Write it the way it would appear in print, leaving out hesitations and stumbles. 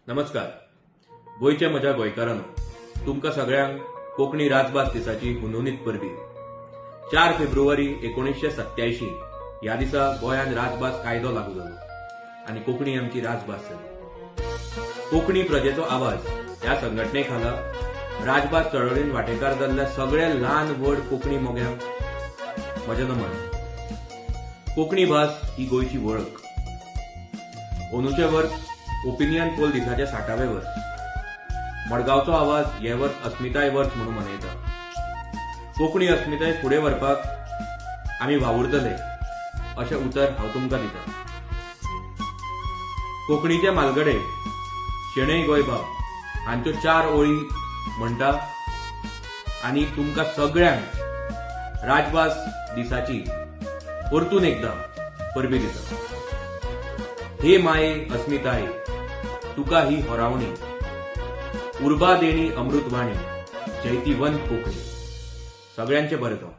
नमस्कार. गोयचे म्हज्या गोंयकारांनो, तुमकां सगळ्यांक कोंकणी राजभास दिसाची हुनहुनीत परबी. 4 फेब्रुवारी 1987 ह्या दिसा गोंयांत राजभास कायदो लागू जालो आनी कोंकणी आमची राजभास जाली. कोंकणी प्रजेचो आवाज ह्या संघटने खाला राजभास चळवळीन वांटेकार जाल्ल्या सगळ्या ल्हान व्हड कोंकणी मोग्यांक म्हजें नमन. कोंकणी भास ही गोंयची वळख. अंदूचे वर्स ओपिनियन पोल दिसाचे 60वें वर्स. मडगांवचो आवाज हे वर्स अस्मिताय वर्स म्हणून मनयता. कोंकणी अस्मिताय फुडें व्हरपाक आमी वावुरतले अशें उतर हांव तुमकां दितां. कोंकणीचे मालगडे शेणै गोंयबाब हांच्यो 4 ओळी म्हणटा आनी तुमकां सगळ्यांक राजभास दिसाची परतून एकदां परबी दिता. हे माये अस्मिताये, तुका ही होरावणी, उर्बा देणी अमृतवाणी, जैतिवंत कोंकणी. सगळ्यांचे बरें जावं.